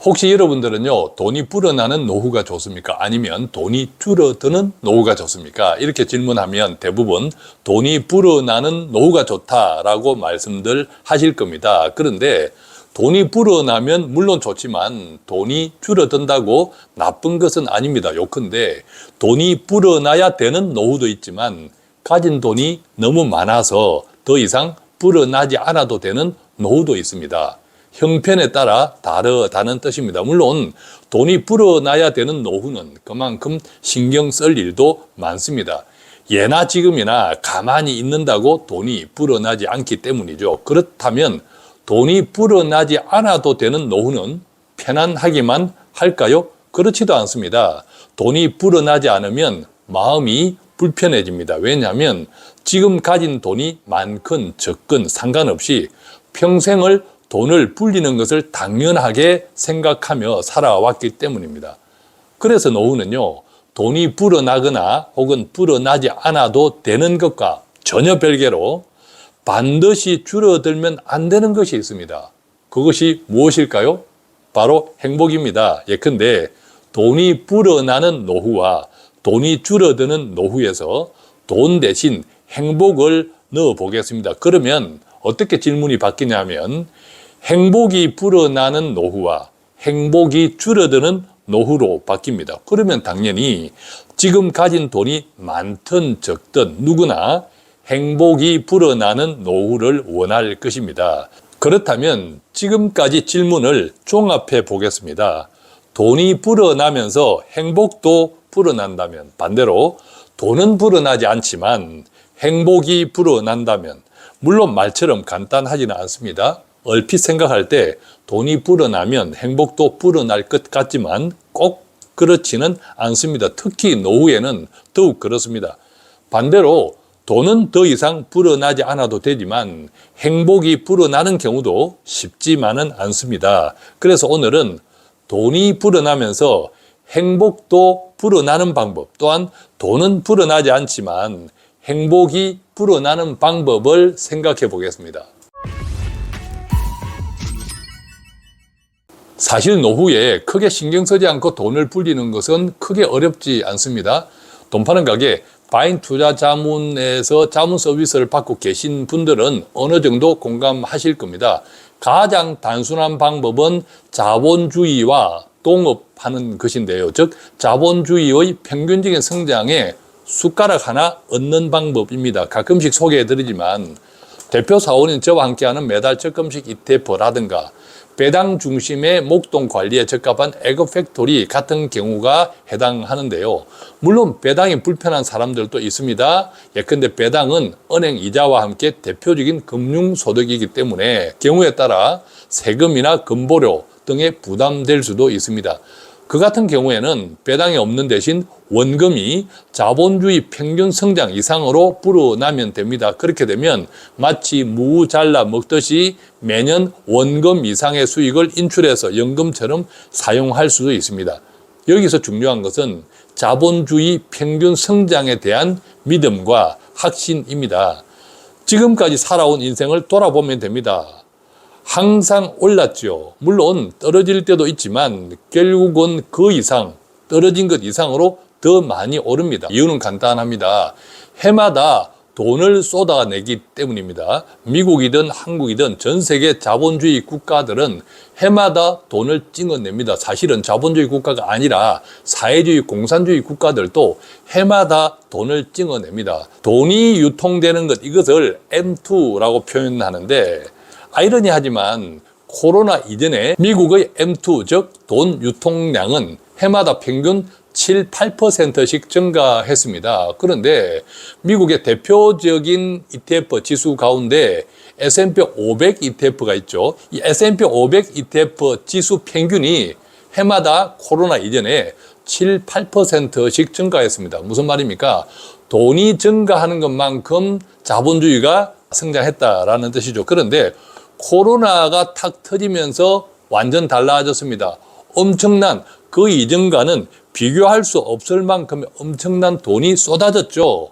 혹시 여러분들은요, 돈이 불어나는 노후가 좋습니까? 아니면 돈이 줄어드는 노후가 좋습니까? 이렇게 질문하면 대부분 돈이 불어나는 노후가 좋다라고 말씀들 하실 겁니다. 그런데 돈이 불어나면 물론 좋지만 돈이 줄어든다고 나쁜 것은 아닙니다. 요컨대 돈이 불어나야 되는 노후도 있지만 가진 돈이 너무 많아서 더 이상 불어나지 않아도 되는 노후도 있습니다. 형편에 따라 다르다는 뜻입니다. 물론 돈이 불어나야 되는 노후는 그만큼 신경 쓸 일도 많습니다. 예나 지금이나 가만히 있는다고 돈이 불어나지 않기 때문이죠. 그렇다면 돈이 불어나지 않아도 되는 노후는 편안하기만 할까요? 그렇지도 않습니다. 돈이 불어나지 않으면 마음이 불편해집니다. 왜냐하면 지금 가진 돈이 많건 적건 상관없이 평생을 돈을 불리는 것을 당연하게 생각하며 살아왔기 때문입니다. 그래서 노후는요, 돈이 불어나거나 혹은 불어나지 않아도 되는 것과 전혀 별개로 반드시 줄어들면 안 되는 것이 있습니다. 그것이 무엇일까요? 바로 행복입니다. 예컨대 돈이 불어나는 노후와 돈이 줄어드는 노후에서 돈 대신 행복을 넣어 보겠습니다. 그러면 어떻게 질문이 바뀌냐면 행복이 불어나는 노후와 행복이 줄어드는 노후로 바뀝니다. 그러면 당연히 지금 가진 돈이 많든 적든 누구나 행복이 불어나는 노후를 원할 것입니다. 그렇다면 지금까지 질문을 종합해 보겠습니다. 돈이 불어나면서 행복도 불어난다면, 반대로 돈은 불어나지 않지만 행복이 불어난다면, 물론 말처럼 간단하지는 않습니다. 얼핏 생각할 때 돈이 불어나면 행복도 불어날 것 같지만 꼭 그렇지는 않습니다. 특히 노후에는 더욱 그렇습니다. 반대로 돈은 더 이상 불어나지 않아도 되지만 행복이 불어나는 경우도 쉽지만은 않습니다. 그래서 오늘은 돈이 불어나면서 행복도 불어나는 방법, 또한 돈은 불어나지 않지만 행복이 불어나는 방법을 생각해 보겠습니다. 사실 노후에 크게 신경 쓰지 않고 돈을 불리는 것은 크게 어렵지 않습니다. 돈 파는 가게, 바인 투자 자문에서 자문 서비스를 받고 계신 분들은 어느 정도 공감하실 겁니다. 가장 단순한 방법은 자본주의와 동업하는 것인데요. 즉 자본주의의 평균적인 성장에 숟가락 하나 얹는 방법입니다. 가끔씩 소개해드리지만 대표 사원인 저와 함께하는 매달 적금식 ETF라든가 배당 중심의 목돈 관리에 적합한 에그팩토리 같은 경우가 해당하는데요. 물론 배당이 불편한 사람들도 있습니다. 예컨대 배당은 은행 이자와 함께 대표적인 금융소득이기 때문에 경우에 따라 세금이나 건보료 등에 부담될 수도 있습니다. 그 같은 경우에는 배당이 없는 대신 원금이 자본주의 평균 성장 이상으로 불어나면 됩니다. 그렇게 되면 마치 무 잘라 먹듯이 매년 원금 이상의 수익을 인출해서 연금처럼 사용할 수도 있습니다. 여기서 중요한 것은 자본주의 평균 성장에 대한 믿음과 확신입니다. 지금까지 살아온 인생을 돌아보면 됩니다. 항상 올랐죠. 물론 떨어질 때도 있지만 결국은 그 이상, 떨어진 것 이상으로 더 많이 오릅니다. 이유는 간단합니다. 해마다 돈을 쏟아내기 때문입니다. 미국이든 한국이든 전 세계 자본주의 국가들은 해마다 돈을 찍어냅니다. 사실은 자본주의 국가가 아니라 사회주의 공산주의 국가들도 해마다 돈을 찍어냅니다. 돈이 유통되는 것, 이것을 M2라고 표현하는데 아이러니하지만 코로나 이전에 미국의 M2, 즉 돈 유통량은 해마다 평균 7, 8%씩 증가했습니다. 그런데 미국의 대표적인 ETF 지수 가운데 S&P 500 ETF가 있죠. 이 S&P 500 ETF 지수 평균이 해마다 코로나 이전에 7, 8%씩 증가했습니다. 무슨 말입니까? 돈이 증가하는 것만큼 자본주의가 성장했다라는 뜻이죠. 그런데 코로나가 탁 터지면서 완전 달라졌습니다. 엄청난 그 이전과는 비교할 수 없을 만큼 엄청난 돈이 쏟아졌죠.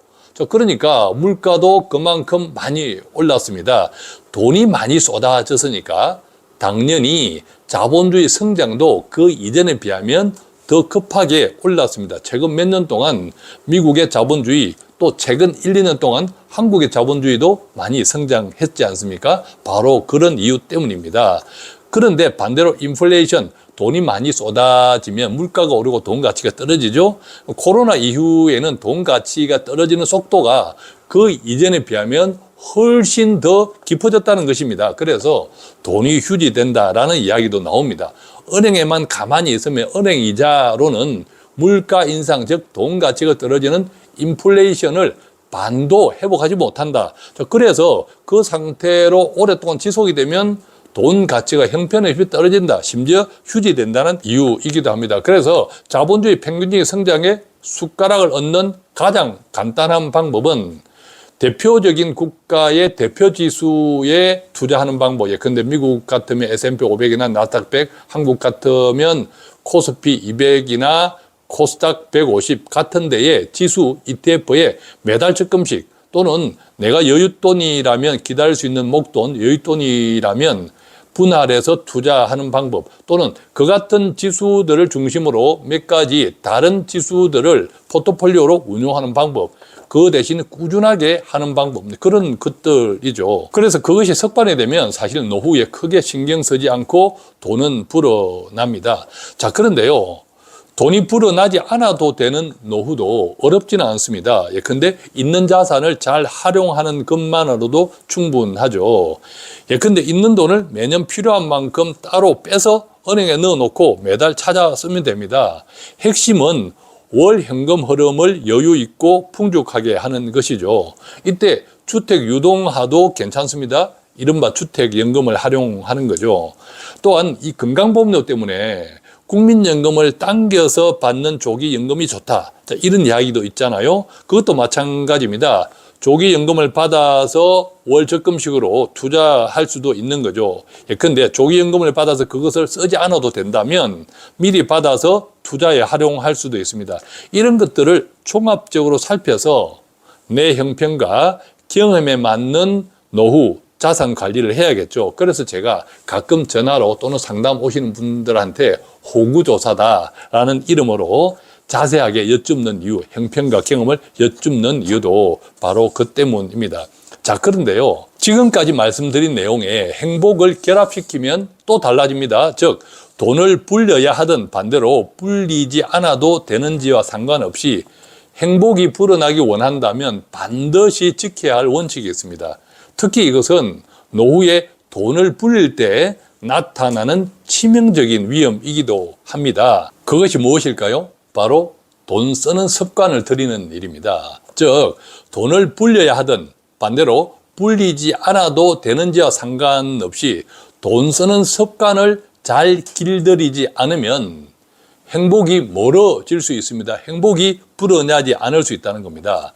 그러니까 물가도 그만큼 많이 올랐습니다. 돈이 많이 쏟아졌으니까 당연히 자본주의 성장도 그 이전에 비하면 더 급하게 올랐습니다. 최근 몇 년 동안 미국의 자본주의, 또 최근 1, 2년 동안 한국의 자본주의도 많이 성장했지 않습니까? 바로 그런 이유 때문입니다. 그런데 반대로 인플레이션, 돈이 많이 쏟아지면 물가가 오르고 돈 가치가 떨어지죠. 코로나 이후에는 돈 가치가 떨어지는 속도가 그 이전에 비하면 훨씬 더 깊어졌다는 것입니다. 그래서 돈이 휴지된다라는 이야기도 나옵니다. 은행에만 가만히 있으면 은행 이자로는 물가 인상, 즉 돈 가치가 떨어지는 인플레이션을 반도 회복하지 못한다. 그래서 그 상태로 오랫동안 지속이 되면 돈 가치가 형편없이 떨어진다. 심지어 휴지된다는 이유이기도 합니다. 그래서 자본주의 평균적인 성장에 숟가락을 얹는 가장 간단한 방법은 대표적인 국가의 대표 지수에 투자하는 방법. 예컨대 미국 같으면 S&P 500이나 나스닥 100, 한국 같으면 코스피 200이나 코스닥 150 같은 데에 지수 ETF에 매달 적금씩, 또는 내가 여윳돈이라면 기다릴 수 있는 목돈, 여윳돈이라면 분할해서 투자하는 방법, 또는 그 같은 지수들을 중심으로 몇 가지 다른 지수들을 포트폴리오로 운용하는 방법, 그 대신 꾸준하게 하는 방법, 그런 것들이죠. 그래서 그것이 습관이 되면 사실 노후에 크게 신경 쓰지 않고 돈은 불어납니다. 자, 그런데요, 돈이 불어나지 않아도 되는 노후도 어렵지는 않습니다. 예컨대 있는 자산을 잘 활용하는 것만으로도 충분하죠. 예컨대 있는 돈을 매년 필요한 만큼 따로 빼서 은행에 넣어놓고 매달 찾아 쓰면 됩니다. 핵심은 월 현금 흐름을 여유 있고 풍족하게 하는 것이죠. 이때 주택 유동화도 괜찮습니다. 이른바 주택연금을 활용하는 거죠. 또한 이 건강보험료 때문에 국민연금을 당겨서 받는 조기연금이 좋다. 자, 이런 이야기도 있잖아요. 그것도 마찬가지입니다. 조기연금을 받아서 월 적금식으로 투자할 수도 있는 거죠. 예컨대 조기연금을 받아서 그것을 쓰지 않아도 된다면 미리 받아서 투자에 활용할 수도 있습니다. 이런 것들을 종합적으로 살펴서 내 형편과 경험에 맞는 노후 자산 관리를 해야겠죠. 그래서 제가 가끔 전화로 또는 상담 오시는 분들한테 호구조사다라는 이름으로 자세하게 여쭙는 이유, 형편과 경험을 여쭙는 이유도 바로 그 때문입니다. 자, 그런데요, 지금까지 말씀드린 내용에 행복을 결합시키면 또 달라집니다. 즉, 돈을 불려야 하든 반대로 불리지 않아도 되는지와 상관없이 행복이 불어나기 원한다면 반드시 지켜야 할 원칙이 있습니다. 특히 이것은 노후에 돈을 불릴 때 나타나는 치명적인 위험이기도 합니다. 그것이 무엇일까요? 바로 돈 쓰는 습관을 들이는 일입니다. 즉, 돈을 불려야 하든 반대로 불리지 않아도 되는지와 상관없이 돈 쓰는 습관을 잘 길들이지 않으면 행복이 멀어질 수 있습니다. 행복이 불어나지 않을 수 있다는 겁니다.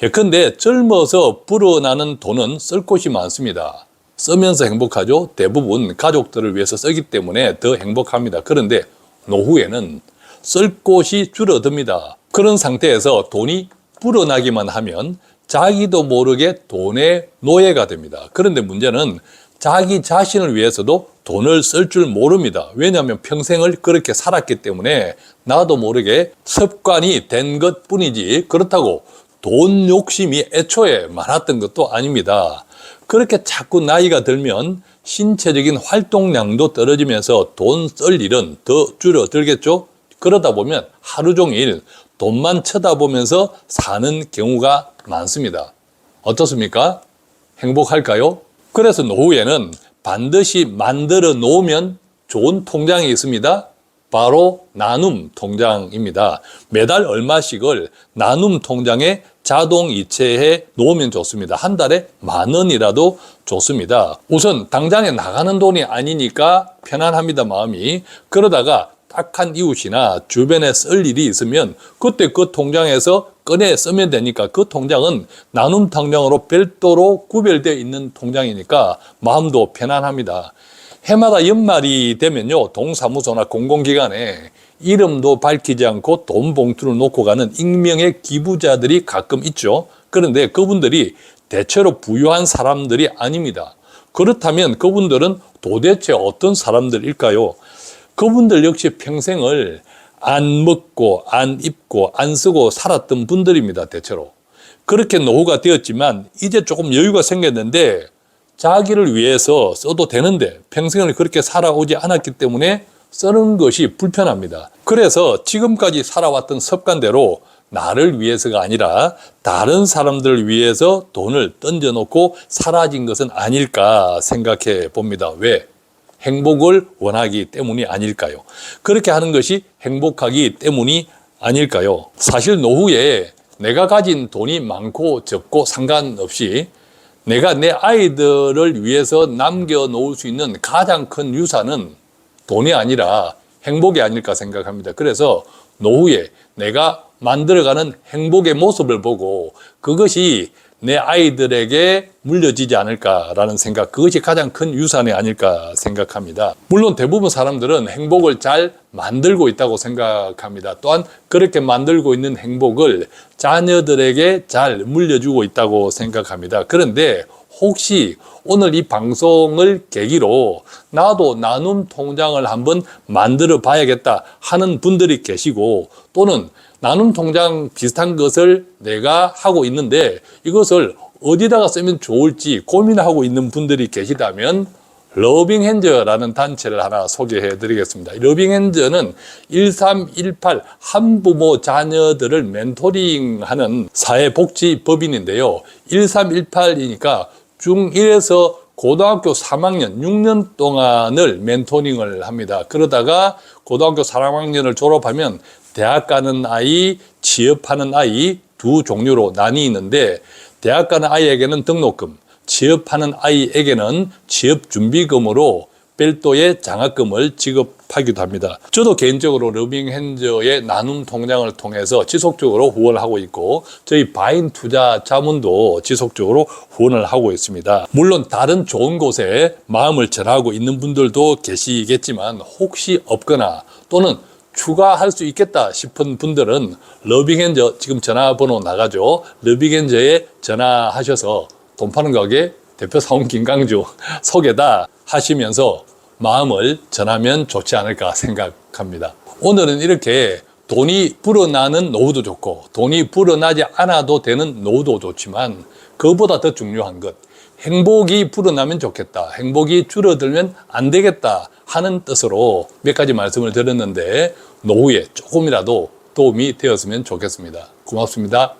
예컨대 젊어서 불어나는 돈은 쓸 곳이 많습니다. 쓰면서 행복하죠. 대부분 가족들을 위해서 쓰기 때문에 더 행복합니다. 그런데 노후에는 쓸 곳이 줄어듭니다. 그런 상태에서 돈이 불어나기만 하면 자기도 모르게 돈의 노예가 됩니다. 그런데 문제는 자기 자신을 위해서도 돈을 쓸 줄 모릅니다. 왜냐하면 평생을 그렇게 살았기 때문에 나도 모르게 습관이 된 것 뿐이지, 그렇다고 돈 욕심이 애초에 많았던 것도 아닙니다. 그렇게 자꾸 나이가 들면 신체적인 활동량도 떨어지면서 돈 쓸 일은 더 줄어들겠죠. 그러다 보면 하루 종일 돈만 쳐다보면서 사는 경우가 많습니다. 어떻습니까? 행복할까요? 그래서 노후에는 반드시 만들어 놓으면 좋은 통장이 있습니다. 바로 나눔 통장입니다. 매달 얼마씩을 나눔 통장에 자동 이체해 놓으면 좋습니다. 한 달에 10,000원이라도 좋습니다. 우선 당장에 나가는 돈이 아니니까 편안합니다, 마음이. 그러다가 딱한 이웃이나 주변에 쓸 일이 있으면 그때 그 통장에서 꺼내 쓰면 되니까, 그 통장은 나눔 통장으로 별도로 구별되어 있는 통장이니까 마음도 편안합니다. 해마다 연말이 되면요, 동사무소나 공공기관에 이름도 밝히지 않고 돈 봉투를 놓고 가는 익명의 기부자들이 가끔 있죠. 그런데 그분들이 대체로 부유한 사람들이 아닙니다. 그렇다면 그분들은 도대체 어떤 사람들일까요? 그분들 역시 평생을 안 먹고 안 입고 안 쓰고 살았던 분들입니다. 대체로. 그렇게 노후가 되었지만 이제 조금 여유가 생겼는데 자기를 위해서 써도 되는데 평생을 그렇게 살아오지 않았기 때문에 쓰는 것이 불편합니다. 그래서 지금까지 살아왔던 습관대로 나를 위해서가 아니라 다른 사람들을 위해서 돈을 던져놓고 사라진 것은 아닐까 생각해 봅니다. 왜? 행복을 원하기 때문이 아닐까요? 그렇게 하는 것이 행복하기 때문이 아닐까요? 사실 노후에 내가 가진 돈이 많고 적고 상관없이 내가 내 아이들을 위해서 남겨놓을 수 있는 가장 큰 유산은 돈이 아니라 행복이 아닐까 생각합니다. 그래서 노후에 내가 만들어가는 행복의 모습을 보고 그것이 내 아이들에게 물려지지 않을까라는 생각, 그것이 가장 큰 유산이 아닐까 생각합니다. 물론 대부분 사람들은 행복을 잘 만들고 있다고 생각합니다. 또한 그렇게 만들고 있는 행복을 자녀들에게 잘 물려주고 있다고 생각합니다. 그런데 혹시 오늘 이 방송을 계기로 나도 나눔 통장을 한번 만들어 봐야겠다 하는 분들이 계시고, 또는 나눔 통장 비슷한 것을 내가 하고 있는데 이것을 어디다가 쓰면 좋을지 고민하고 있는 분들이 계시다면 러빙핸즈라는 단체를 하나 소개해 드리겠습니다. 러빙핸즈는 1318 한부모 자녀들을 멘토링하는 사회복지법인인데요. 1318이니까 중1에서 고등학교 3학년 6년 동안을 멘토링을 합니다. 그러다가 고등학교 3학년을 졸업하면 대학 가는 아이, 취업하는 아이 두 종류로 나뉘는데, 대학 가는 아이에게는 등록금, 취업하는 아이에게는 취업준비금으로 별도의 장학금을 지급하기도 합니다. 저도 개인적으로 러빙핸즈의 나눔 통장을 통해서 지속적으로 후원을 하고 있고, 저희 바인 투자 자문도 지속적으로 후원을 하고 있습니다. 물론 다른 좋은 곳에 마음을 전하고 있는 분들도 계시겠지만, 혹시 없거나 또는 추가할 수 있겠다 싶은 분들은 러빙핸즈, 지금 전화번호 나가죠. 러빙핸즈에 전화하셔서 돈 파는 가게 대표사원 김강주 소개다 하시면서 마음을 전하면 좋지 않을까 생각합니다. 오늘은 이렇게 돈이 불어나는 노후도 좋고 돈이 불어나지 않아도 되는 노후도 좋지만, 그것보다 더 중요한 것, 행복이 불어나면 좋겠다, 행복이 줄어들면 안 되겠다 하는 뜻으로 몇 가지 말씀을 드렸는데 노후에 조금이라도 도움이 되었으면 좋겠습니다. 고맙습니다.